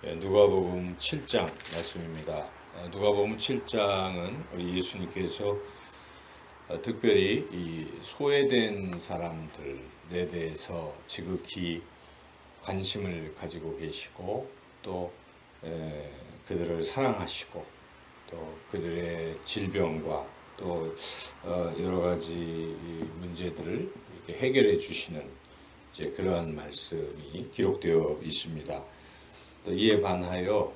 누가복음 7장 말씀입니다. 누가복음 7장은 우리 예수님께서 특별히 이 소외된 사람들에 대해서 지극히 관심을 가지고 계시고 또 그들을 사랑하시고 또 그들의 질병과 또 여러 가지 문제들을 이렇게 해결해 주시는 이제 그러한 말씀이 기록되어 있습니다. 또 이에 반하여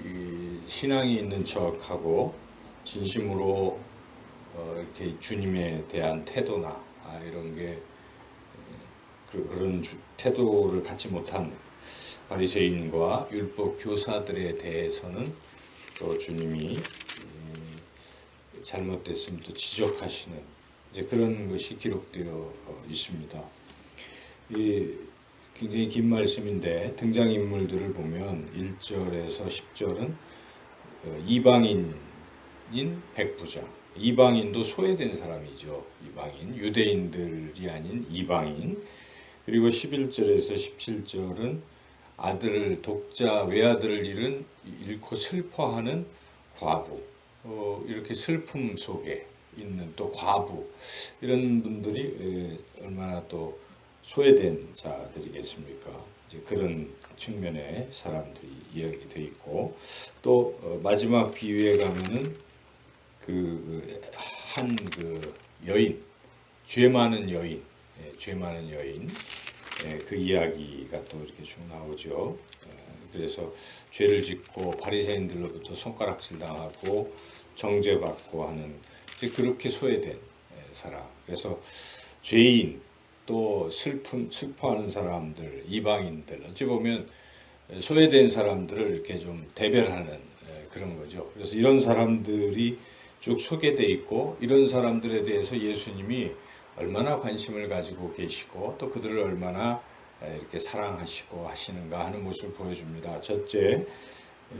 이 신앙이 있는 척하고 진심으로 이렇게 주님에 대한 태도나 이런 게 그런 태도를 갖지 못한 바리새인과 율법 교사들에 대해서는 또 주님이 잘못됐으면 또 지적하시는 이제 그런 것이 기록되어 있습니다. 굉장히 긴 말씀인데 등장인물들을 보면 1절에서 10절은 이방인인 백부장, 이방인도 소외된 사람이죠. 이방인, 유대인들이 아닌 이방인. 그리고 11절에서 17절은 아들을 독자 외아들을 잃고 슬퍼하는 과부, 이렇게 슬픔 속에 있는 또 과부, 이런 분들이 얼마나 또 소외된 자들이겠습니까? 이제 그런 측면의 사람들이 이야기되어 있고, 또 마지막 비유에 가면은 그 여인, 죄 많은 여인, 그 이야기가 또 이렇게 쭉 나오죠. 그래서 죄를 짓고 바리새인들로부터 손가락질 당하고 정죄받고 하는 이제 그렇게 소외된 사람. 그래서 죄인 또 슬퍼하는 사람들, 이방인들, 어찌 보면 소외된 사람들을 이렇게 좀 대별하는 그런 거죠. 그래서 이런 사람들이 쭉 소개되어 있고, 이런 사람들에 대해서 예수님이 얼마나 관심을 가지고 계시고, 또 그들을 얼마나 이렇게 사랑하시고 하시는가 하는 모습을 보여줍니다. 첫째,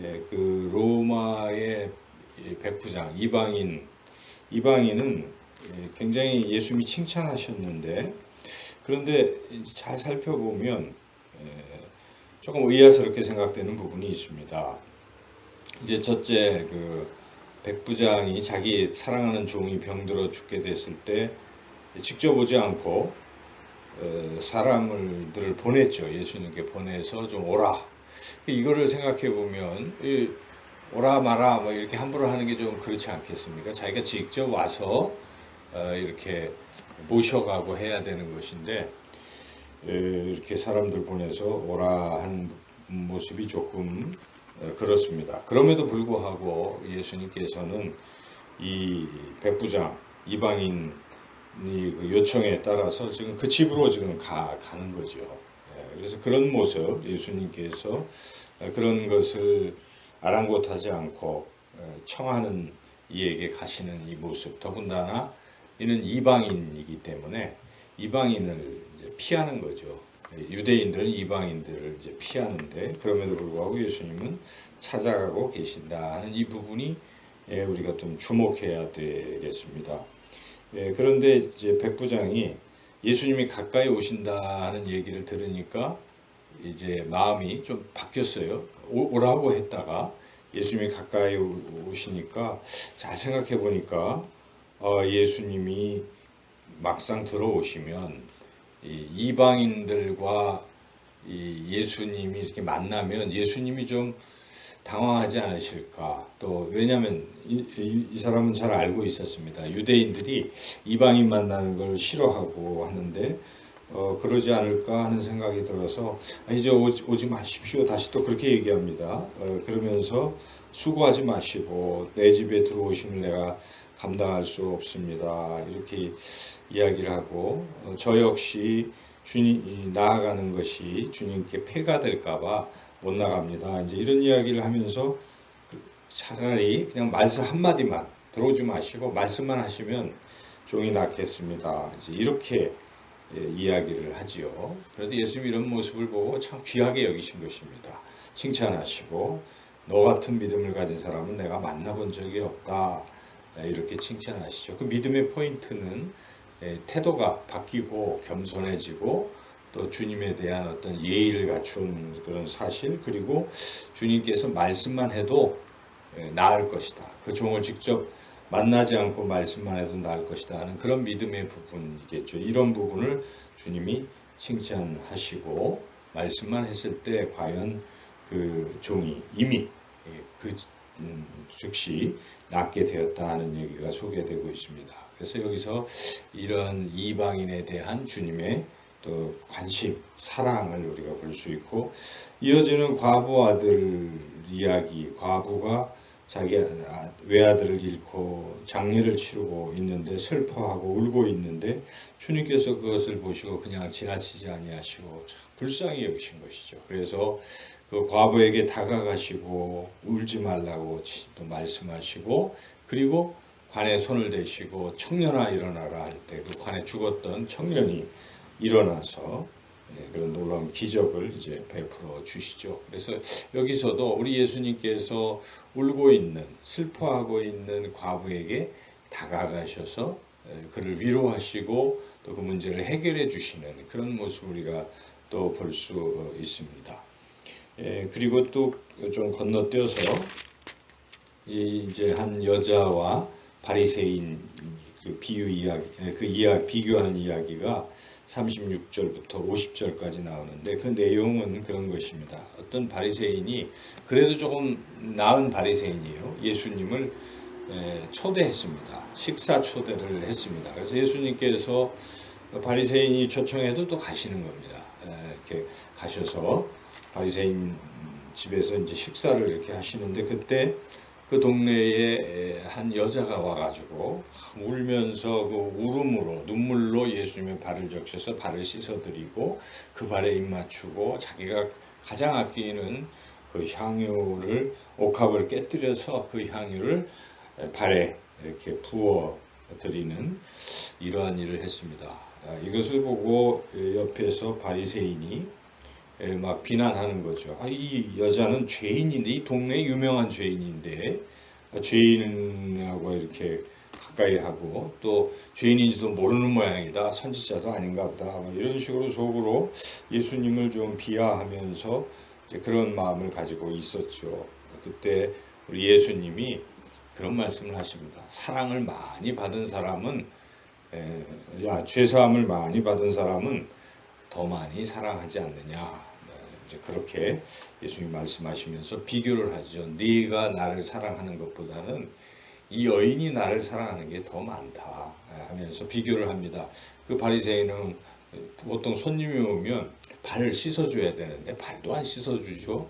그 로마의 백부장, 이방인은 굉장히 예수님이 칭찬하셨는데, 그런데 잘 살펴보면 조금 의아스럽게 생각되는 부분이 있습니다. 이제 첫째, 그 백부장이 자기 사랑하는 종이 병들어 죽게 됐을 때 직접 오지 않고 사람들을 보냈죠. 예수님께 보내서 좀 오라. 이거를 생각해 보면 오라 마라 뭐 이렇게 함부로 하는 게 좀 그렇지 않겠습니까? 자기가 직접 와서 이렇게 모셔가고 해야 되는 것인데 이렇게 사람들 보내서 오라 하는 모습이 조금 그렇습니다. 그럼에도 불구하고 예수님께서는 이 백부장 이방인이 그 요청에 따라서 지금 그 집으로 지금 가는 거죠. 그래서 그런 모습, 예수님께서 그런 것을 아랑곳하지 않고 청하는 이에게 가시는 이 모습, 더군다나 이는 이방인이기 때문에 이방인을 이제 피하는 거죠. 유대인들은 이방인들을 이제 피하는데, 그럼에도 불구하고 예수님은 찾아가고 계신다 하는 이 부분이 우리가 좀 주목해야 되겠습니다. 그런데 이제 백부장이 예수님이 가까이 오신다는 얘기를 들으니까 이제 마음이 좀 바뀌었어요. 오라고 했다가 예수님이 가까이 오시니까 잘 생각해 보니까 예수님이 막상 들어오시면 이방인들과 예수님이 이렇게 만나면 예수님이 좀 당황하지 않으실까. 또 왜냐하면 이 사람은 잘 알고 있었습니다. 유대인들이 이방인 만나는 걸 싫어하고 하는데 그러지 않을까 하는 생각이 들어서 이제 오지 마십시오. 다시 또 그렇게 얘기합니다. 그러면서 수고하지 마시고 내 집에 들어오시면 내가 감당할 수 없습니다. 이렇게 이야기를 하고 저 역시 주님 나아가는 것이 주님께 폐가 될까봐 못 나갑니다. 이제 이런 이야기를 하면서 차라리 그냥 말씀 한마디만 들어오지 마시고 말씀만 하시면 종이 낫겠습니다. 이제 이렇게 이야기를 하지요. 그래도 예수님 이런 모습을 보고 참 귀하게 여기신 것입니다. 칭찬하시고 너 같은 믿음을 가진 사람은 내가 만나본 적이 없다. 이렇게 칭찬하시죠. 그 믿음의 포인트는 태도가 바뀌고 겸손해지고 또 주님에 대한 어떤 예의를 갖춘 그런 사실, 그리고 주님께서 말씀만 해도 나을 것이다. 그 종을 직접 만나지 않고 말씀만 해도 나을 것이다 하는 그런 믿음의 부분이겠죠. 이런 부분을 주님이 칭찬하시고 말씀만 했을 때 과연 그 종이 이미 그 즉시 낫게 되었다 하는 얘기가 소개되고 있습니다. 그래서 여기서 이런 이방인에 대한 주님의 또 관심, 사랑을 우리가 볼 수 있고, 이어지는 과부 아들 이야기, 과부가 자기 외아들을 잃고 장례를 치르고 있는데 슬퍼하고 울고 있는데 주님께서 그것을 보시고 그냥 지나치지 아니하시고 참 불쌍히 여기신 것이죠. 그래서 그 과부에게 다가가시고 울지 말라고 또 말씀하시고, 그리고 관에 손을 대시고 청년아 일어나라 할 때 그 관에 죽었던 청년이 일어나서 그런 놀라운 기적을 이제 베풀어 주시죠. 그래서 여기서도 우리 예수님께서 울고 있는, 슬퍼하고 있는 과부에게 다가가셔서 그를 위로하시고 또 그 문제를 해결해 주시는 그런 모습을 우리가 또 볼 수 있습니다. 그리고 또 좀 건너뛰어서 이제 한 여자와 바리새인 그 비유 이야기, 비교하는 이야기가 36절부터 50절까지 나오는데 그 내용은 그런 것입니다. 어떤 바리새인이, 그래도 조금 나은 바리새인이에요, 예수님을 초대했습니다. 식사 초대를 했습니다. 그래서 예수님께서 바리새인이 초청해도 또 가시는 겁니다. 이렇게 가셔서 바리새인 집에서 이제 식사를 이렇게 하시는데, 그때 그 동네에 한 여자가 와가지고 울면서 그 울음으로, 눈물로 예수님의 발을 적셔서 발을 씻어드리고 그 발에 입 맞추고 자기가 가장 아끼는 그 향유를, 옥합을 깨뜨려서 그 향유를 발에 이렇게 부어드리는 이러한 일을 했습니다. 이것을 보고 옆에서 바리새인이 막 비난하는 거죠. 이 여자는 죄인인데, 이 동네 유명한 죄인인데 죄인하고 이렇게 가까이 하고, 또 죄인인지도 모르는 모양이다, 선지자도 아닌가 보다, 이런 식으로 속으로 예수님을 좀 비하하면서 이제 그런 마음을 가지고 있었죠. 그때 우리 예수님이 그런 말씀을 하십니다. 사랑을 많이 받은 사람은, 죄사함을 많이 받은 사람은 더 많이 사랑하지 않느냐. 이제 그렇게 예수님이 말씀하시면서 비교를 하죠. 네가 나를 사랑하는 것보다는 이 여인이 나를 사랑하는 게 더 많다 하면서 비교를 합니다. 그 바리새인은 보통 손님이 오면 발을 씻어줘야 되는데 발도 안 씻어주죠.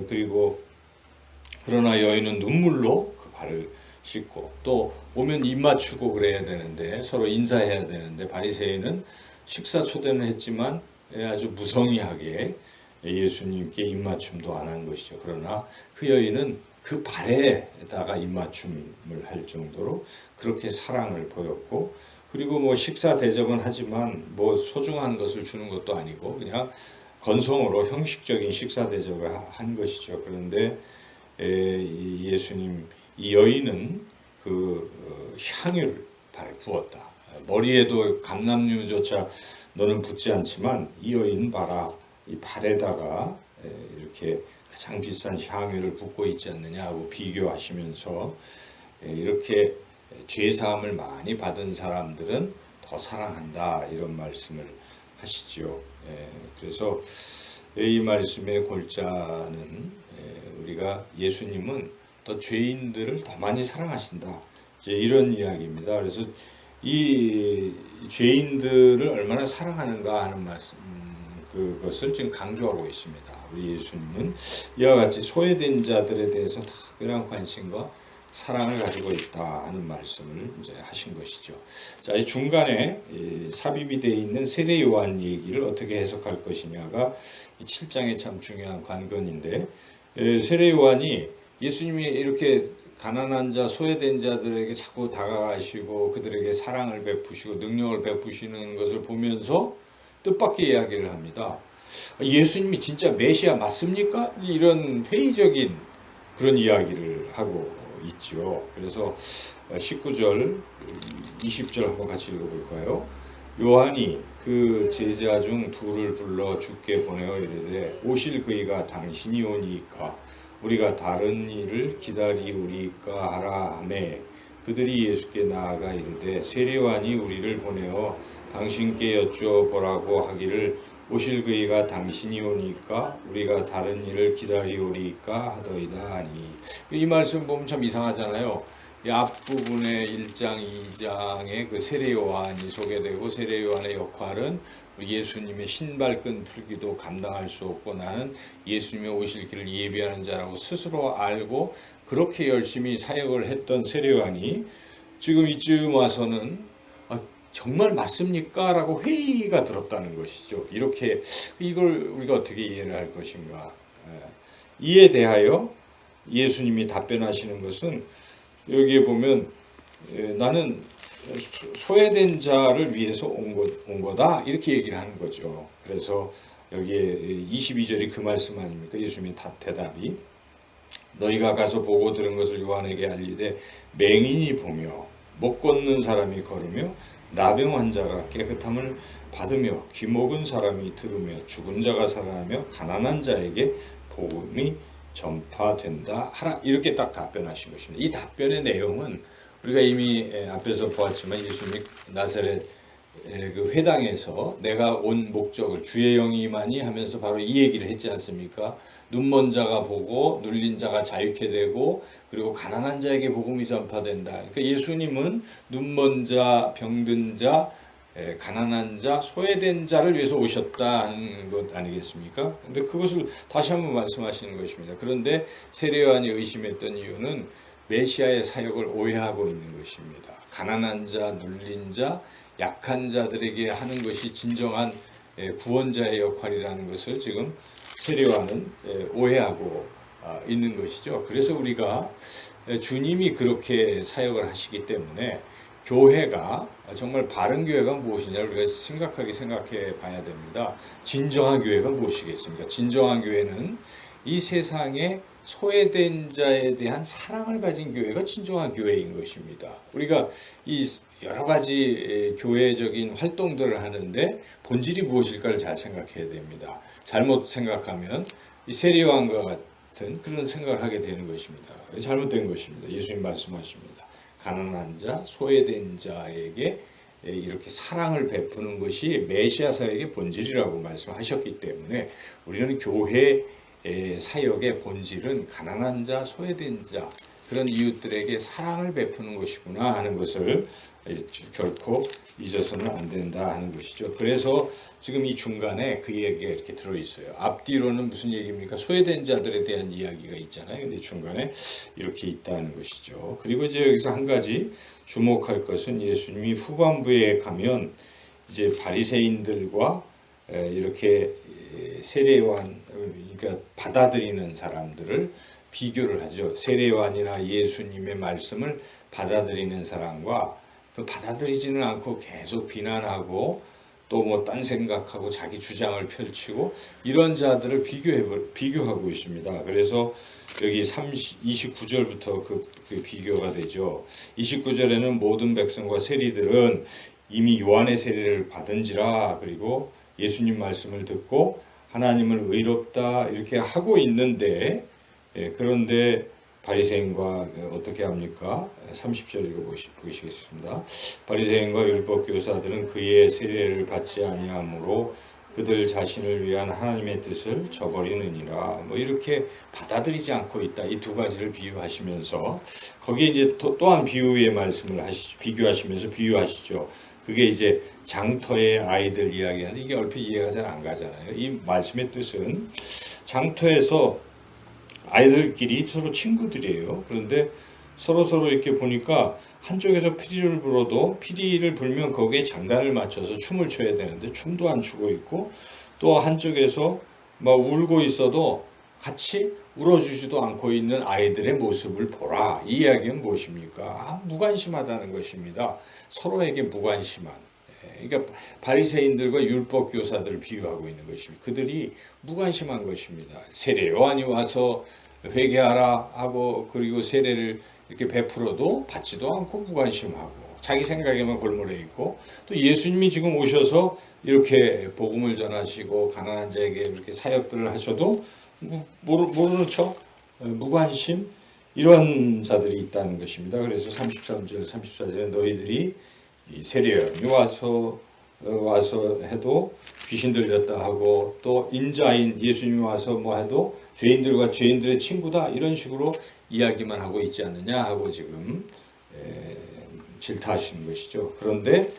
그리고 그러나 여인은 눈물로 그 발을 씻고, 또 오면 입 맞추고 그래야 되는데, 서로 인사해야 되는데 바리새인은 식사 초대는 했지만 아주 무성의하게 예수님께 입맞춤도 안 한 것이죠. 그러나 그 여인은 그 발에다가 입맞춤을 할 정도로 그렇게 사랑을 보였고, 그리고 뭐 식사 대접은 하지만 뭐 소중한 것을 주는 것도 아니고 그냥 건성으로 형식적인 식사 대접을 한 것이죠. 그런데 예수님, 이 여인은 그 향유를 발에 부었다. 머리에도 감람유조차 너는 붓지 않지만 이 여인 봐라, 이 발에다가 이렇게 가장 비싼 향유를 붓고 있지 않느냐 하고 비교하시면서 이렇게 죄사함을 많이 받은 사람들은 더 사랑한다, 이런 말씀을 하시죠. 그래서 이 말씀의 골자는 우리가 예수님은 또 죄인들을 더 많이 사랑하신다, 이제 이런 이야기입니다. 그래서 이 죄인들을 얼마나 사랑하는가 하는 말씀, 그것을 지금 강조하고 있습니다. 우리 예수님은 이와 같이 소외된 자들에 대해서 특별한 관심과 사랑을 가지고 있다 하는 말씀을 이제 하신 것이죠. 자, 이 중간에 삽입이 되어 있는 세례 요한 얘기를 어떻게 해석할 것이냐가 7장의 참 중요한 관건인데, 세례 요한이 예수님이 이렇게 가난한 자, 소외된 자들에게 자꾸 다가가시고 그들에게 사랑을 베푸시고 능력을 베푸시는 것을 보면서 뜻밖의 이야기를 합니다. 예수님이 진짜 메시아 맞습니까? 이런 회의적인 그런 이야기를 하고 있죠. 그래서 19절, 20절 한번 같이 읽어볼까요? 요한이 그 제자 중 둘을 불러 주께 보내어 이르되 오실 그이가 당신이 오니까 우리가 다른 일을 기다리우리까 하라 하매 그들이 예수께 나아가 이르되 세례요한이 우리를 보내어 당신께 여쭈어보라고 하기를 오실 그이가 당신이 오니까 우리가 다른 일을 기다리오리까 하더이다 하니 이 말씀 보면 참 이상하잖아요. 이 앞부분에 1장, 2장에 그 세례요한이 소개되고 세례요한의 역할은 예수님의 신발끈 풀기도 감당할 수 없고 나는 예수님의 오실 길을 예비하는 자라고 스스로 알고 그렇게 열심히 사역을 했던 세례요한이 지금 이쯤 와서는 정말 맞습니까? 라고 회의가 들었다는 것이죠. 이렇게 이걸 우리가 어떻게 이해를 할 것인가. 이에 대하여 예수님이 답변하시는 것은 여기에 보면 나는 소외된 자를 위해서 온 거다 이렇게 얘기를 하는 거죠. 그래서 여기에 22절이 그 말씀 아닙니까? 예수님의 대답이 너희가 가서 보고 들은 것을 요한에게 알리되 맹인이 보며 못 걷는 사람이 걸으며 나병 환자가 깨끗함을 받으며 귀 먹은 사람이 들으며 죽은 자가 살아나며 가난한 자에게 복음이 전파된다 하라 이렇게 딱 답변하신 것입니다. 이 답변의 내용은 우리가 이미 앞에서 보았지만 예수님이 나사렛 그 회당에서 내가 온 목적을 주의 영이 임하니 하면서 바로 이 얘기를 했지 않습니까? 눈먼 자가 보고 눌린 자가 자유케 되고 그리고 가난한 자에게 복음이 전파된다. 그러니까 예수님은 눈먼 자, 병든 자, 가난한 자, 소외된 자를 위해서 오셨다는 것 아니겠습니까? 근데 그것을 다시 한번 말씀하시는 것입니다. 그런데 세례요한이 의심했던 이유는 메시아의 사역을 오해하고 있는 것입니다. 가난한 자, 눌린 자, 약한 자들에게 하는 것이 진정한 구원자의 역할이라는 것을 지금 세례요한은 오해하고 있는 것이죠. 그래서 우리가 주님이 그렇게 사역을 하시기 때문에 교회가 정말 바른 교회가 무엇이냐를 우리가 심각하게 생각해 봐야 됩니다. 진정한 교회가 무엇이겠습니까? 진정한 교회는 이 세상에 소외된 자에 대한 사랑을 가진 교회가 진정한 교회인 것입니다. 우리가 이 여러 가지 교회적인 활동들을 하는데 본질이 무엇일까를 잘 생각해야 됩니다. 잘못 생각하면 이 세례요한과 같은 그런 생각을 하게 되는 것입니다. 잘못된 것입니다. 예수님 말씀하십니다. 가난한 자, 소외된 자에게 이렇게 사랑을 베푸는 것이 메시아 사역의 본질이라고 말씀하셨기 때문에 우리는 교회 사역의 본질은 가난한 자, 소외된 자 그런 이웃들에게 사랑을 베푸는 것이구나 하는 것을 결코 잊어서는 안 된다 하는 것이죠. 그래서 지금 이 중간에 그 얘기가 이렇게 들어있어요. 앞뒤로는 무슨 얘기입니까? 소외된 자들에 대한 이야기가 있잖아요. 근데 중간에 이렇게 있다는 것이죠. 그리고 이제 여기서 한 가지 주목할 것은 예수님이 후반부에 가면 이제 바리새인들과 이렇게 세례요한 그러니까 받아들이는 사람들을 비교를 하죠. 세례요한이나 예수님의 말씀을 받아들이는 사람과 그 받아들이지는 않고 계속 비난하고 또 뭐 딴 생각하고 자기 주장을 펼치고 이런 자들을 비교하고 있습니다. 그래서 여기 29절부터 그 비교가 되죠. 29절에는 모든 백성과 세리들은 이미 요한의 세례를 받은지라 그리고 예수님 말씀을 듣고 하나님을 의롭다 이렇게 하고 있는데 그런데 바리새인과 어떻게 합니까? 30절 읽어보시겠습니다. 바리새인과 율법교사들은 그의 세례를 받지 아니하므로 그들 자신을 위한 하나님의 뜻을 저버리느니라. 뭐 이렇게 받아들이지 않고 있다. 이 두 가지를 비유하시면서 거기에 이제 또한 비유의 말씀을 비교하시면서 비유하시죠. 그게 이제 장터의 아이들 이야기하는 이게 얼핏 이해가 잘 안 가잖아요. 이 말씀의 뜻은 장터에서 아이들끼리 서로 친구들이에요. 그런데 서로 이렇게 보니까 한쪽에서 피리를 불어도 피리를 불면 거기에 장단을 맞춰서 춤을 춰야 되는데 춤도 안 추고 있고 또 한쪽에서 막 울고 있어도 같이 울어주지도 않고 있는 아이들의 모습을 보라. 이 이야기는 무엇입니까? 무관심하다는 것입니다. 서로에게 무관심한. 그러니까 바리새인들과 율법 교사들을 비유하고 있는 것입니다. 그들이 무관심한 것입니다. 세례 요한이 와서 회개하라 하고 그리고 세례를 이렇게 베풀어도 받지도 않고 무관심하고 자기 생각에만 골몰해 있고, 또 예수님이 지금 오셔서 이렇게 복음을 전하시고 가난한 자에게 이렇게 사역들을 하셔도 모르는 척, 무관심, 이런 자들이 있다는 것입니다. 그래서 33절, 34절에 너희들이 이 세례요한이 와서 해도 귀신 들렸다 하고, 또 인자인 예수님이 와서 뭐 해도 죄인들과 죄인들의 친구다, 이런 식으로 이야기만 하고 있지 않느냐 하고 지금 질타하시는 것이죠. 그런데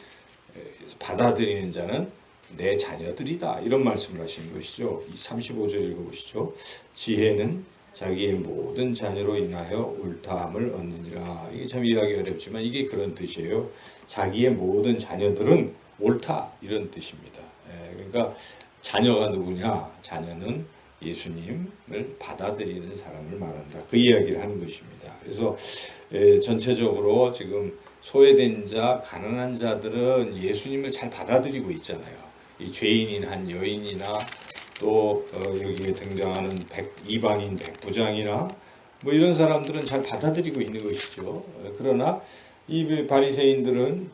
받아들이는 자는 내 자녀들이다, 이런 말씀을 하시는 것이죠. 35절 읽어보시죠. 지혜는 자기의 모든 자녀로 인하여 옳다함을 얻느니라. 이게 참 이해하기 어렵지만 이게 그런 뜻이에요. 자기의 모든 자녀들은 옳다, 이런 뜻입니다. 그러니까 자녀가 누구냐? 자녀는 예수님을 받아들이는 사람을 말한다, 그 이야기를 하는 것입니다. 그래서 전체적으로 지금 소외된 자, 가난한 자들은 예수님을 잘 받아들이고 있잖아요. 이 죄인인 한 여인이나 또 여기에 등장하는 이방인 백부장이나 뭐 이런 사람들은 잘 받아들이고 있는 것이죠. 그러나 이 바리새인들은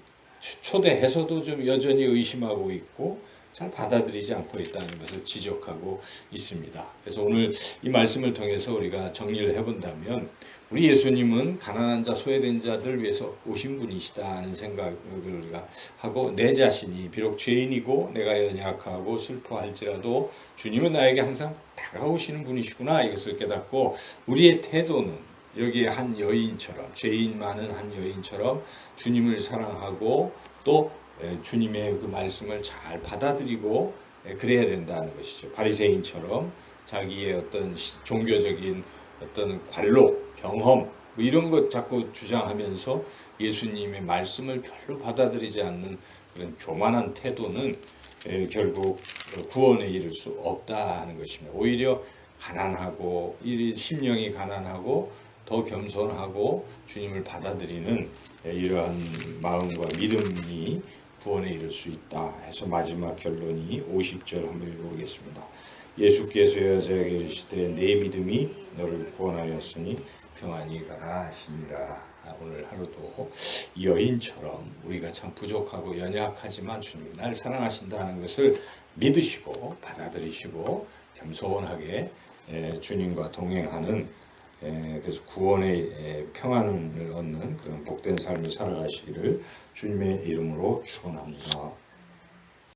초대해서도 좀 여전히 의심하고 있고 잘 받아들이지 않고 있다는 것을 지적하고 있습니다. 그래서 오늘 이 말씀을 통해서 우리가 정리를 해본다면, 우리 예수님은 가난한 자, 소외된 자들 위해서 오신 분이시다는 생각을 우리가 하고, 내 자신이 비록 죄인이고 내가 연약하고 슬퍼할지라도 주님은 나에게 항상 다가오시는 분이시구나, 이것을 깨닫고 우리의 태도는 여기에 한 여인처럼, 죄인 많은 한 여인처럼 주님을 사랑하고 또 주님의 그 말씀을 잘 받아들이고 그래야 된다는 것이죠. 바리새인처럼 자기의 어떤 종교적인 어떤 관록, 경험 뭐 이런 것 자꾸 주장하면서 예수님의 말씀을 별로 받아들이지 않는 그런 교만한 태도는 결국 구원에 이를 수 없다 하는 것입니다. 오히려 가난하고, 심령이 가난하고 더 겸손하고 주님을 받아들이는 이러한 마음과 믿음이 구원에 이를 수 있다 해서 마지막 결론이 50절 한번 읽어보겠습니다. 예수께서 여자에게 이르시되 내 믿음이 너를 구원하였으니 평안히 가라 하시니라. 오늘 하루도 여인처럼 우리가 참 부족하고 연약하지만 주님이 날 사랑하신다는 것을 믿으시고 받아들이시고 겸손하게 주님과 동행하는, 그래서 구원의 평안을 얻는 그런 복된 삶을 살아가시기를 주님의 이름으로 축원합니다.